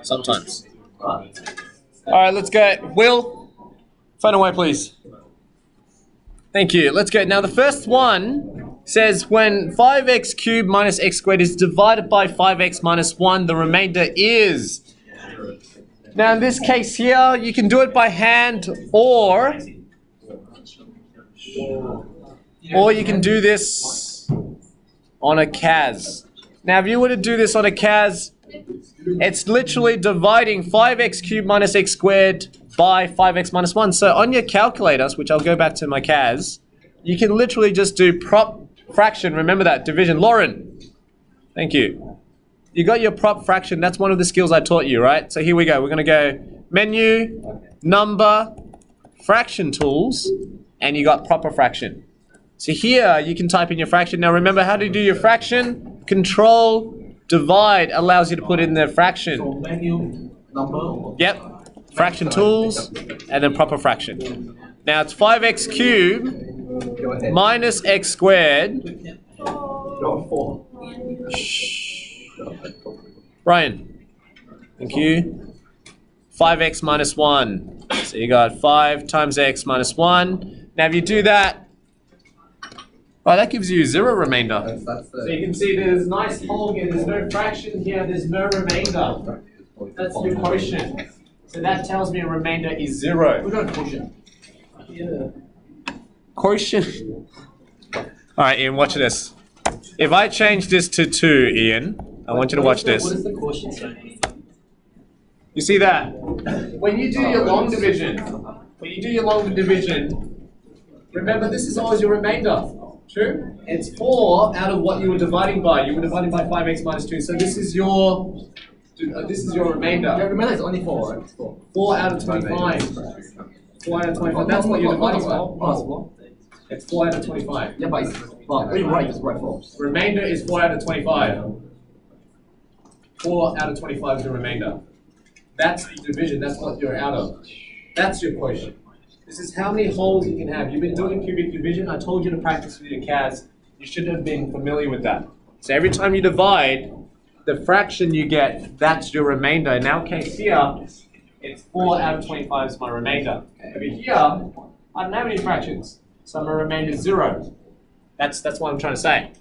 Sometimes. Alright, let's go. Will, phone away, please. Thank you. Let's go. Now, the first one says when 5x cubed minus x squared is divided by 5x minus 1, the remainder is. Now, in this case here, you can do it by hand or you can do this on a CAS. Now, if you were to do this on a CAS, it's literally dividing 5x cubed minus x squared by 5x minus 1. So on your calculators, which I'll go back to my CAS, you can literally just do prop fraction. Remember that, division. Lauren, thank you. You got your prop fraction. That's one of the skills I taught you, right? So here we go. We're going to go menu, number, fraction tools, and you got proper fraction. So here you can type in your fraction. Now remember how to do your fraction. Control divide allows you to put in the fraction. So menu, number. Yep. Fraction tools and then proper fraction. Now it's 5x cubed minus x squared. Brian. Thank you. 5x minus 1. So you got 5 times x minus 1. Now if you do that, oh, that gives you 0 remainder. So you can see there's a nice hole here. There's no fraction here. There's no remainder. That's your quotient. So that tells me a remainder is 0. We got a quotient. Quotient. Alright, Ian, watch this. If I change this to 2, Ian, I want you to watch this. What is the quotient sign? You see that? When you do your long division, remember this is always your remainder. True? It's 4 out of what you were dividing by. You were dividing by 5x minus 2. So this is your remainder. Yeah, remember it's only 4, right? 4 out of 25. 4 out of 25. That's what you're dividing by. It's 4 out of 25. Yeah, but when you write, just write 4. Remainder is 4 out of 25. 4 out of 25 is the remainder. That's the division. That's what you're out of. That's your quotient. This is how many holes you can have. You've been doing cubic division. I told you to practice with your CAS. You should have been familiar with that. So every time you divide, the fraction you get, that's your remainder. In our case here, it's 4 out of 25 is my remainder. Over here, I don't have any fractions. So my remainder is 0. That's what I'm trying to say.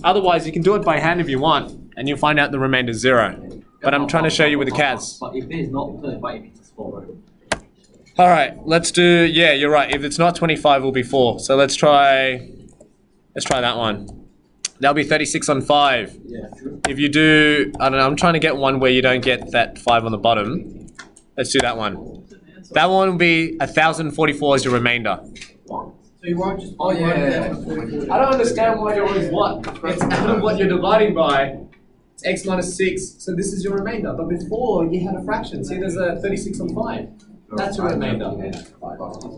Otherwise, you can do it by hand if you want, and you'll find out the remainder is 0. But I'm trying to show you with the CAS. But if it is not 25, it means it's 4, right? Alright, let's do, yeah, you're right. If it's not 25, it will be 4. So let's try that one. That'll be 36 on 5. Yeah, true. If you do, I don't know, I'm trying to get one where you don't get that 5 on the bottom. Let's do that one. That one will be 1044 as your remainder. So you won't just... Oh, yeah. I don't understand why you're always what? It's out of what you're dividing by. It's x minus 6, so this is your remainder. But before, you had a fraction. See, there's a 36 on 5. That's your remainder.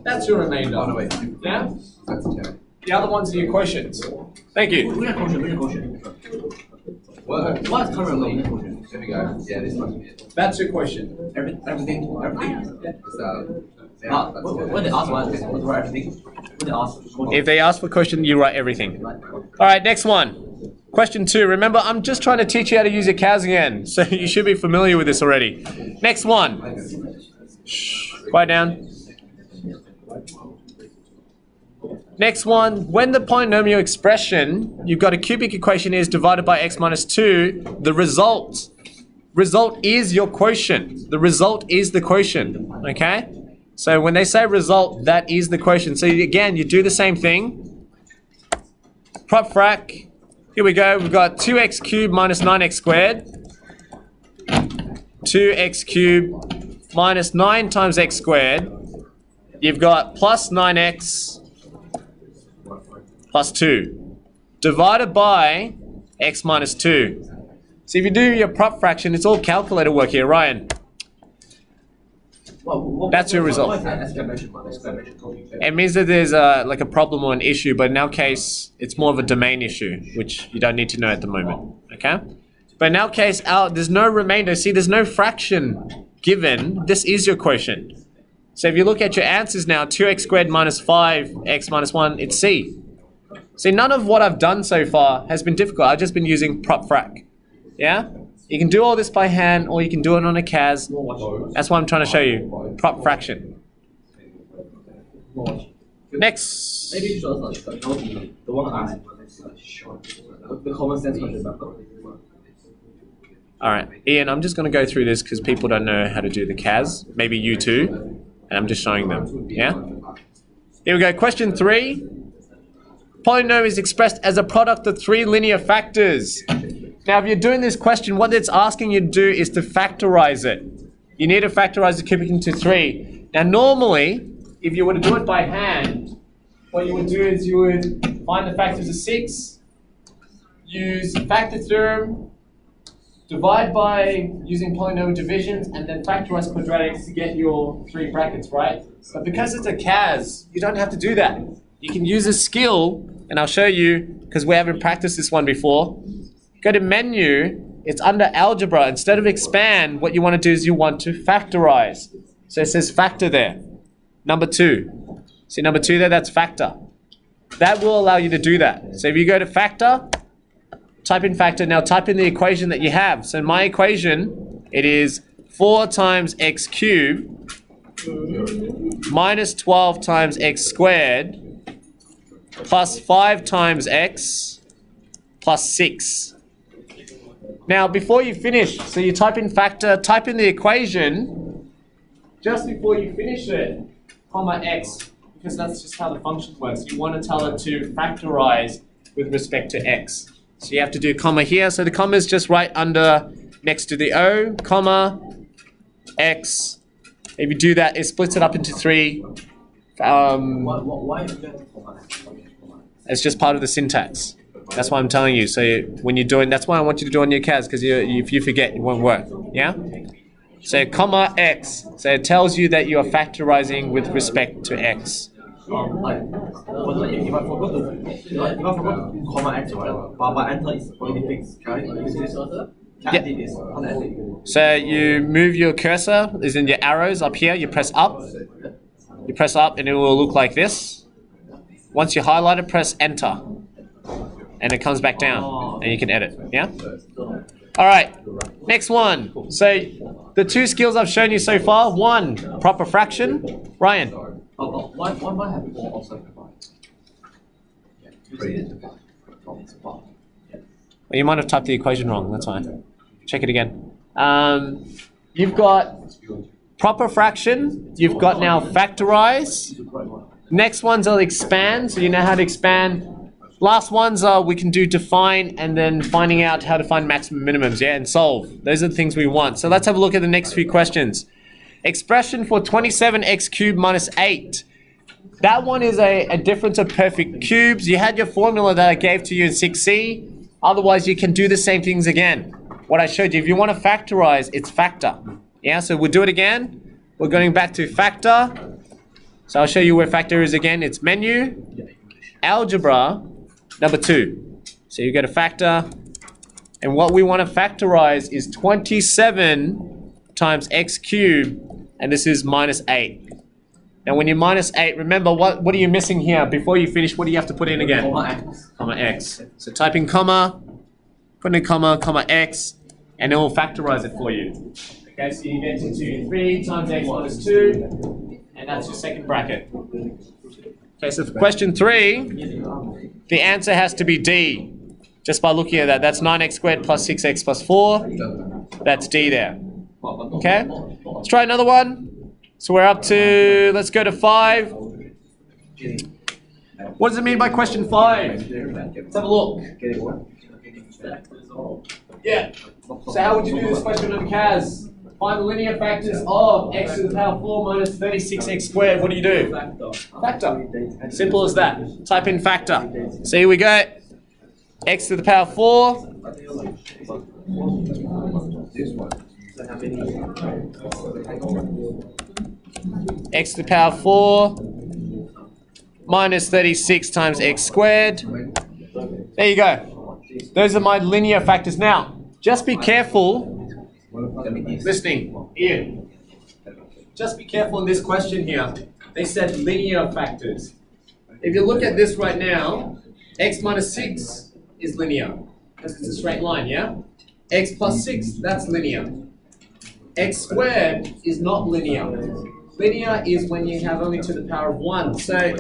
That's your remainder. Yeah? The other ones are your quotients. Thank you. We got quotient. What's currently quotient? There we go. Yeah, this must be it. That's your quotient. Everything? Yeah. When they ask what everything? When they ask If they ask for quotient, you write everything. Alright, next one. Question 2. Remember, I'm just trying to teach you how to use your CAS again, so you should be familiar with this already. Next one. Shh, quiet down. Next one, when the polynomial expression, you've got a cubic equation is divided by x minus 2, the result is your quotient. The result is the quotient, okay? So when they say result, that is the quotient. So again, you do the same thing. Prop frac, here we go, we've got 2x cubed minus 9x squared. 2x cubed minus 9 times x squared. You've got plus 9x plus 2 divided by x minus 2. So if you do your prop fraction, it's all calculator work here, Ryan. That's your result. It means that there's like a problem or an issue, but in our case, it's more of a domain issue, which you don't need to know at the moment, okay? But in our case, there's no remainder. See, there's no fraction given. This is your quotient. So if you look at your answers now, 2x squared minus 5x minus 1, it's C. See, none of what I've done so far has been difficult. I've just been using prop frac. Yeah? You can do all this by hand, or you can do it on a CAS. That's what I'm trying to show you. Prop fraction. Next. Maybe you show us the one I the common sense question. All right, Ian, I'm just going to go through this because people don't know how to do the CAS. Maybe you too. And I'm just showing them. Yeah? Here we go. Question 3. Polynomial is expressed as a product of 3 linear factors. Now, if you're doing this question, what it's asking you to do is to factorize it. You need to factorize the cubic into 3. Now, normally, if you were to do it by hand, what you would do is you would find the factors of 6, use factor theorem, divide by using polynomial divisions, and then factorize quadratics to get your 3 brackets, right? But because it's a CAS, you don't have to do that. You can use a skill, and I'll show you, because we haven't practiced this one before. Go to menu, it's under algebra. Instead of expand, what you want to do is you want to factorize. So it says factor there. Number 2. See number 2 there? That's factor. That will allow you to do that. So if you go to factor, type in factor. Now type in the equation that you have. So in my equation, it is 4 times x cubed minus 12 times x squared plus 5 times x plus 6. Now before you finish, so you type in factor, type in the equation just before you finish it, comma x, because that's just how the function works. You want to tell it to factorize with respect to x. So you have to do comma here. So the comma is just right under next to the O, comma, x. If you do that, it splits it up into 3. Why is that? It's just part of the syntax. That's why I'm telling you. So when you're doing, that's why I want you to do on your CAS, because if you forget, it won't work. Yeah? So comma x. So it tells you that you are factorizing with respect to x. If I forgot to comma x, right? But enter is already fixed. Yeah. So you move your cursor, is in your arrows up here, you press up. You press up and it will look like this. Once you highlight it, press enter. And it comes back down and you can edit. Yeah? Alright, next one. So the 2 skills I've shown you so far. 1, proper fraction. Ryan. Why have 4 also? Well, you might have typed the equation wrong, that's fine. Check it again. You've got proper fraction. You've got now factorize. Next ones are expand, so you know how to expand. Last ones are we can do define and then finding out how to find maximum minimums, yeah, and solve. Those are the things we want. So let's have a look at the next few questions. Expression for 27x cubed minus 8. That one is a difference of perfect cubes. You had your formula that I gave to you in 6C. Otherwise, you can do the same things again. What I showed you, if you want to factorize, it's factor. Yeah, so we'll do it again. We're going back to factor. So I'll show you where factor is again. It's menu, algebra, number 2. So you go to factor. And what we want to factorize is 27 times x cubed. And this is minus 8. Now when you're minus 8, remember what are you missing here? Before you finish, what do you have to put in again? Comma x. Comma x. So type in comma, put in comma, comma x, and it will factorize it for you. Okay, so you get to 3 times x minus 2, and that's your second bracket. Okay, so for question 3, the answer has to be D. Just by looking at that, that's 9x squared plus 6x plus 4. That's D there. Okay, let's try another one. So we're up to, let's go to 5. What does it mean by question 5? Let's have a look. Yeah. So how would you do this question on CAS? Find the linear factors of x to the power 4 minus 36x squared. What do you do? Factor. Simple as that. Type in factor. So here we go. X to the power 4. X to the power 4 minus 36 times x squared. There you go. Those are my linear factors. Now, just be careful. Listening, Ian. Just be careful in this question here. They said linear factors. If you look at this right now, x minus 6 is linear because it's a straight line, yeah? X plus 6, that's linear. X squared is not linear. Linear is when you have only to the power of 1. So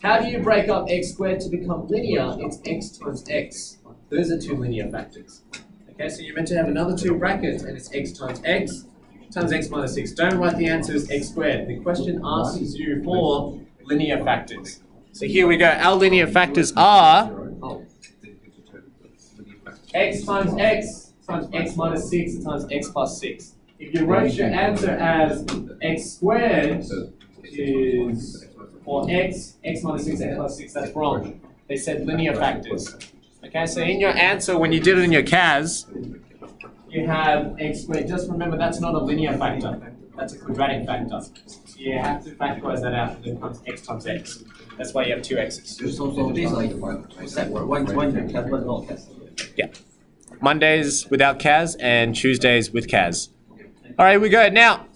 how do you break up x squared to become linear? It's x times x. Those are two linear factors. Okay, so you're meant to have another two brackets, and it's x times x minus 6. Don't write the answer as x squared. The question asks you for linear factors. So here we go. Our linear factors are x times x minus 6 times x plus 6. If you wrote your answer as x squared is, or x minus 6, x plus 6, that's wrong. They said linear factors. Okay, so in your answer, when you did it in your CAS, you have x squared. Just remember, that's not a linear factor. That's a quadratic factor. So you have to factorize that out, and then comes x times x. That's why you have two x's. So this like one not CAS. Yeah. Mondays without CAS and Tuesdays with CAS. All right, we go. Now,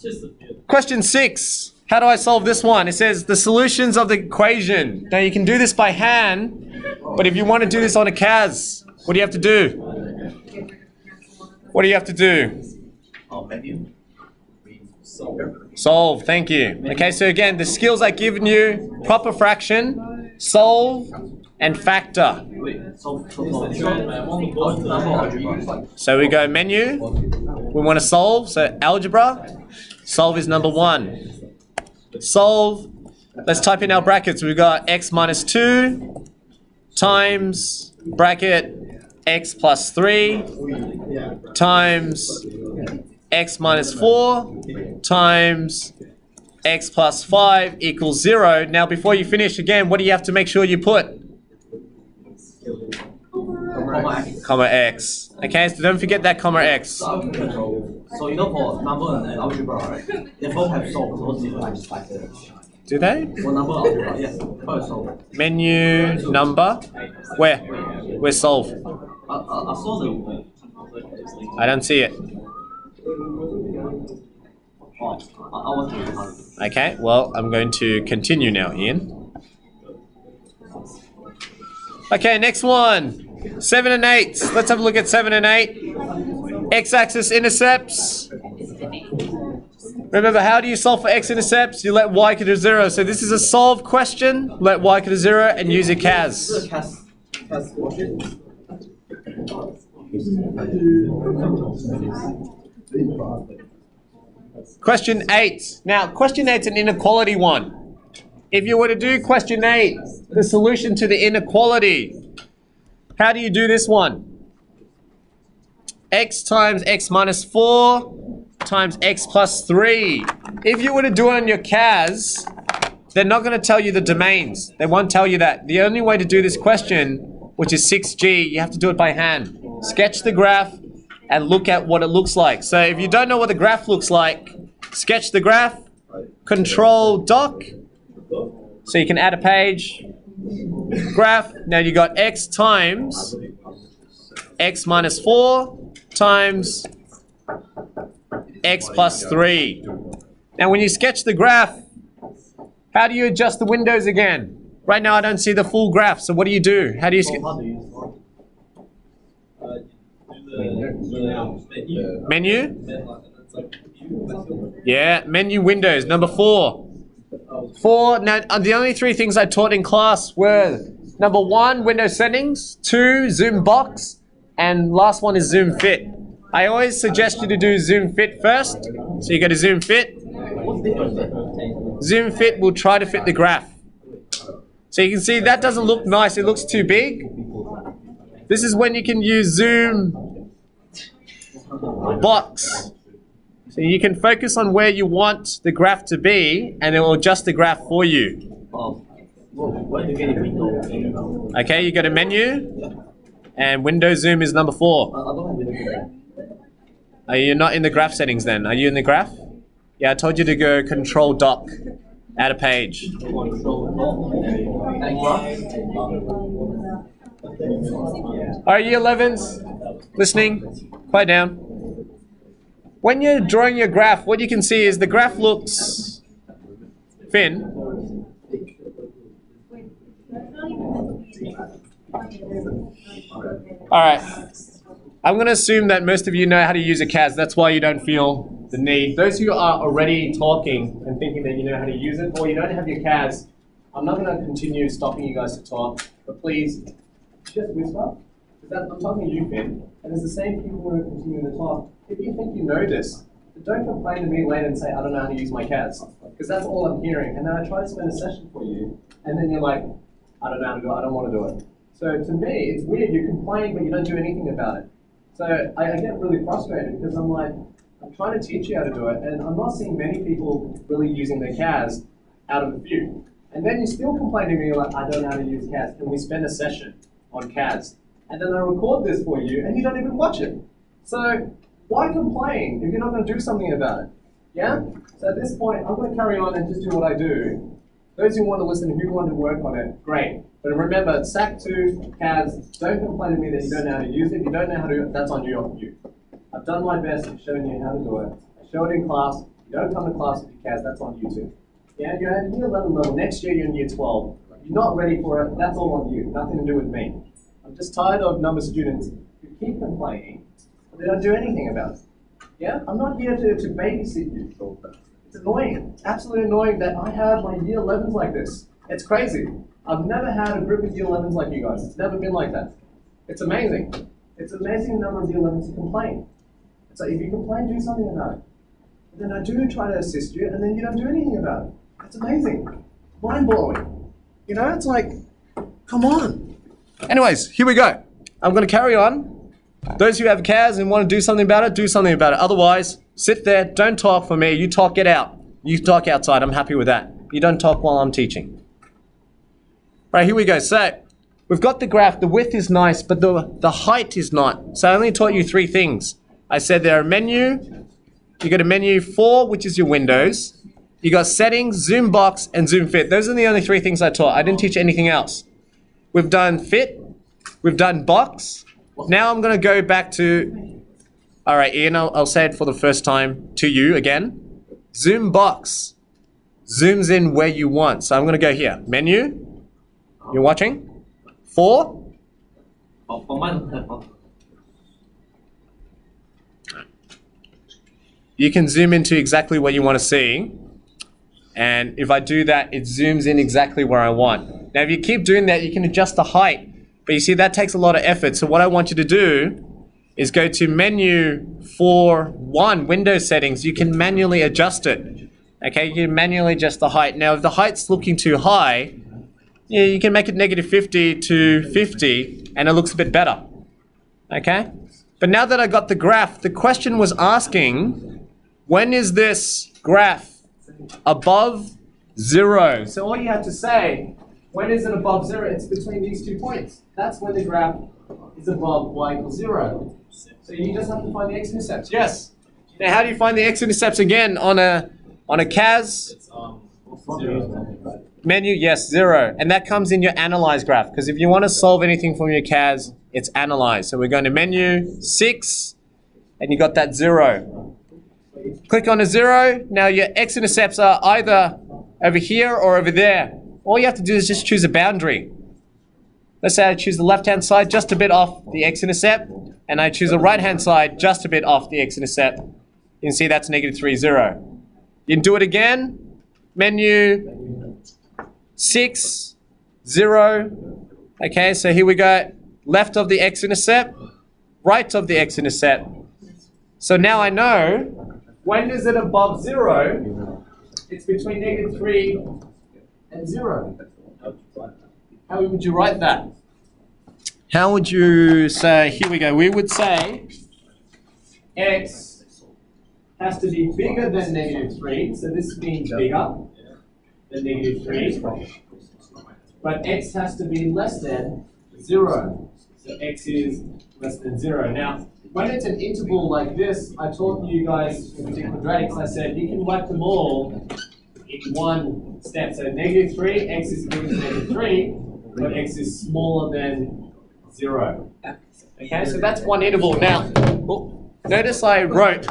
question 6. How do I solve this one? It says the solutions of the equation. Now, you can do this by hand, but if you want to do this on a CAS, what do you have to do? What do you have to do? Solve, thank you. Okay, so again, the skills I've given you, proper fraction, solve, and factor. So we go menu, we want to solve, so algebra, solve is number 1. Solve, let's type in our brackets. We've got x minus 2 times bracket x plus 3 times x minus 4 times x plus 5 equals 0. Now before you finish, again, what do you have to make sure you put? Comma x. Okay, so don't forget that comma x. So you know for number and algebra, right? They both have solved. Do they? For number algebra, yes. Solve. Menu, number. Where? Where's solve? I saw them. I don't see it. Okay, well, I'm going to continue now, Ian. Okay, next one. 7 and 8. Let's have a look at 7 and 8. X Axis Intercepts. Remember, how do you solve for X-Intercepts? You let y equal to 0. So this is a solve question. Let y equal to 0 and use your CAS. Question 8. Now, question 8 is an inequality one. If you were to do question 8, the solution to the inequality, how do you do this one? X times x minus 4 times x plus 3. If you were to do it on your CAS, they're not going to tell you the domains. They won't tell you that. The only way to do this question, which is 6G, you have to do it by hand. Sketch the graph and look at what it looks like. So if you don't know what the graph looks like, sketch the graph, control doc, so you can add a page, graph. Now you got x times x minus 4 times x plus 3. Now when you sketch the graph, how do you adjust the windows again? Right now I don't see the full graph, so what do you do? How do you menu? Yeah, menu windows, number 4. 4, now the only 3 things I taught in class were number 1, window settings, 2, zoom box, and last one is zoom fit. I always suggest you to do zoom fit first. So you go to zoom fit. Zoom fit will try to fit the graph. So you can see that doesn't look nice, it looks too big. This is when you can use zoom box. So you can focus on where you want the graph to be and it will adjust the graph for you. Okay, you go to menu and window zoom is number 4. Are you not in the graph settings then? Are you in the graph? Yeah, I told you to go control doc, add a page. Are you 11s listening? Quiet down. When you're drawing your graph, what you can see is the graph looks thin. All right. I'm going to assume that most of you know how to use a CAS. That's why you don't feel the need. Those who are already talking and thinking that you know how to use it, or you don't have your CAS, I'm not going to continue stopping you guys to talk, but please just whisper. Because I'm talking to you, Finn, and it's the same people who are continuing to talk. If you think you know this, don't complain to me later and say, I don't know how to use my CAS. Because that's all I'm hearing. And then I try to spend a session for you, and then you're like, I don't know how to do it, I don't want to do it. So to me, it's weird. You complain, but you don't do anything about it. So I get really frustrated because I'm like, I'm trying to teach you how to do it, and I'm not seeing many people really using their CAS out of a few. And then you still complain to me like, I don't know how to use CAS. Can we spend a session on CAS? And then I record this for you, and you don't even watch it. So why complain if you're not going to do something about it? Yeah? So at this point, I'm going to carry on and just do what I do. Those who want to listen, who want to work on it, great. But remember, SAC2, CAS, don't complain to me that you don't know how to use it. If you don't know how to do it, that's on you. I've done my best in showing you how to do it. I show it in class. If you don't come to class with your CAS, that's on you too. Yeah, you're at year 11 level. Next year, you're in year 12. You're not ready for it. That's all on you. Nothing to do with me. I'm just tired of number of students who keep complaining, but they don't do anything about it. Yeah? I'm not here to babysit you. It's annoying. It's absolutely annoying that I have my year 11s like this. It's crazy. I've never had a group of year 11s like you guys. It's never been like that. It's amazing. It's an amazing number of year 11s who complain. So if you complain, do something about it. And then I do try to assist you, and then you don't do anything about it. It's amazing. Mind-blowing. You know, it's like, come on. Anyways, here we go. I'm going to carry on. Those who have CAS and want to do something about it, do something about it. Otherwise, sit there, don't talk for me. You talk, get out. You talk outside. I'm happy with that. You don't talk while I'm teaching. Right, here we go. So, we've got the graph. The width is nice, but the height is not. So I only taught you 3 things. I said there are menu. You got a menu 4, which is your windows. You got settings, zoom box, and zoom fit. Those are the only 3 things I taught. I didn't teach anything else. We've done fit. We've done box. Now I'm going to go back to, all right, Ian, I'll say it for the first time to you again. Zoom box zooms in where you want. So I'm going to go here. Menu. You're watching? 4. You can zoom into exactly what you want to see. And if I do that, it zooms in exactly where I want. Now, if you keep doing that, you can adjust the height. But you see, that takes a lot of effort. So what I want you to do is go to menu 4.1, window settings. You can manually adjust it. Okay, you can manually adjust the height. Now, if the height's looking too high, yeah, you can make it -50 to 50, and it looks a bit better. Okay? But now that I got the graph, the question was asking, when is this graph above 0? So all you have to say, when is it above 0? It's between these 2 points. That's when the graph is above y equals 0. So you just have to find the x-intercepts. Yes. Now how do you find the x-intercepts again on a CAS? Menu, yes, 0. And that comes in your analyze graph. Because if you want to solve anything from your CAS, it's analyze. So we're going to menu 6, and you got that 0. Click on a 0. Now your x-intercepts are either over here or over there. All you have to do is just choose a boundary. Let's say I choose the left-hand side just a bit off the x-intercept, and I choose the right-hand side just a bit off the x-intercept. You can see that's -3, 0. You can do it again. Menu 6, 0. Okay, so here we go. Left of the x-intercept, right of the x-intercept. So now I know, when is it above 0? It's between -3 and 0. How would you write that? How would you say, here we go, we would say x has to be bigger than -3, so this means bigger than -3, but x has to be less than 0, so x is less than 0. Now, when it's an interval like this, I taught you guys in quadratics, I said you can write them all in one step. So -3, x is bigger than -3, but x is smaller than 0. Okay, so that's one interval. Now, notice I wrote,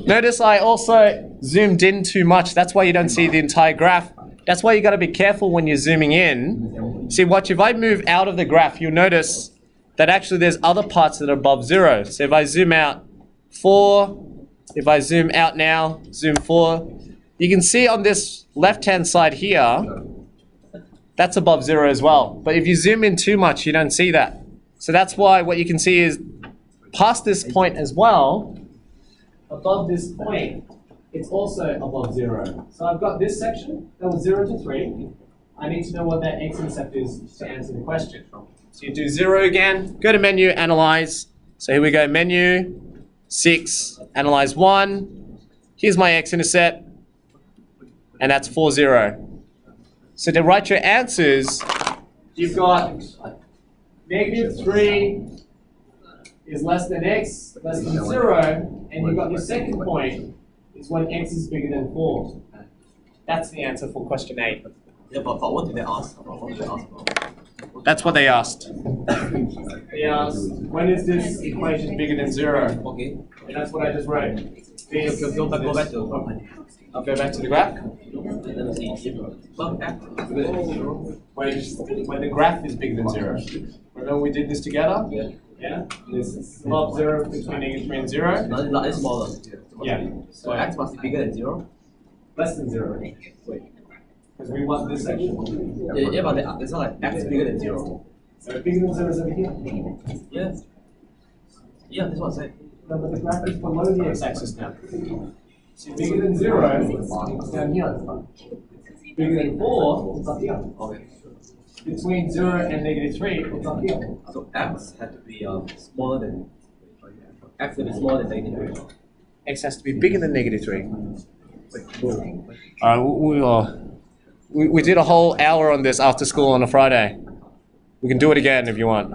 notice I also zoomed in too much. That's why you don't see the entire graph. That's why you got to be careful when you're zooming in. See, watch, if I move out of the graph, you'll notice that actually there's other parts that are above 0. So if I zoom out 4, if I zoom out now, zoom 4, you can see on this left-hand side here, that's above 0 as well. But if you zoom in too much, you don't see that. So that's why what you can see is past this point as well, above this point, it's also above 0. So I've got this section that was 0 to 3. I need to know what that x-intercept is to answer the question. So you do 0 again, go to menu, analyze. So here we go, menu, 6, analyze 1. Here's my x-intercept, and that's 4, 0. So to write your answers, you've got -3 is less than x, less than 0, and you've got your second point is when x is bigger than 4. That's the answer for question 8. Yeah, but what did they ask? What did they ask about? That's what they asked. They asked, when is this equation bigger than 0? Okay. And that's what I just wrote. Go back to I'll go back to the graph. let me see. Well, X is bigger than 0. When the graph is bigger than 0. Remember we did this together? Yeah. Yeah? This is above 0 between -3 and 0. No, it's smaller. Yeah. So X must be bigger than 0. Less than 0. Wait. Because we want this section. Yeah, but it's not like X is bigger than 0. So bigger than 0 is over here. Yeah. Yeah, that's what I said. No, but the graph is below the x-axis now. So bigger than 0 is down here. Bigger than 4 is up here. Okay. Between 0 and -3, it's up here. So X had to be smaller than X had to be smaller than -3. X has to be bigger than -3. We did a whole hour on this after school on a Friday. We can do it again if you want.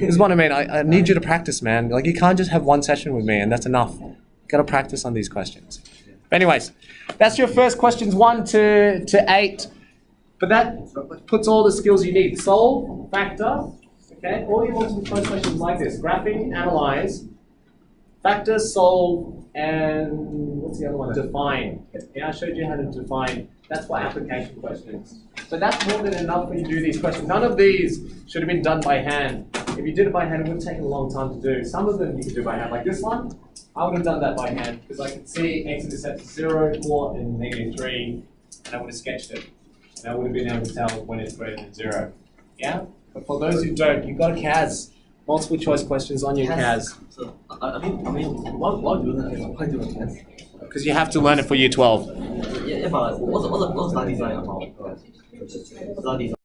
This is what I mean. I need you to practice, man. Like, you can't just have one session with me and that's enough. You gotta practice on these questions. But anyways, that's your first questions 1 to 8. But that puts all the skills you need. Solve, factor, okay? All your multiple choice questions like this. Graphing, analyze, factor, solve, and what's the other one? Define. Yeah, I showed you how to define. That's for application questions. So that's more than enough when you do these questions. None of these should have been done by hand. If you did it by hand, it would have taken a long time to do. Some of them you could do by hand. Like this one, I would have done that by hand because I could see x-intercept 0, 4, and -3, and I would have sketched it. And I would have been able to tell when it's greater than 0. Yeah? But for those who don't, you've got a CAS. Multiple choice questions on your CAS. So I mean, why do you CAS? Because you have to learn it for year 12. Yeah, but what's the study design about? Study design.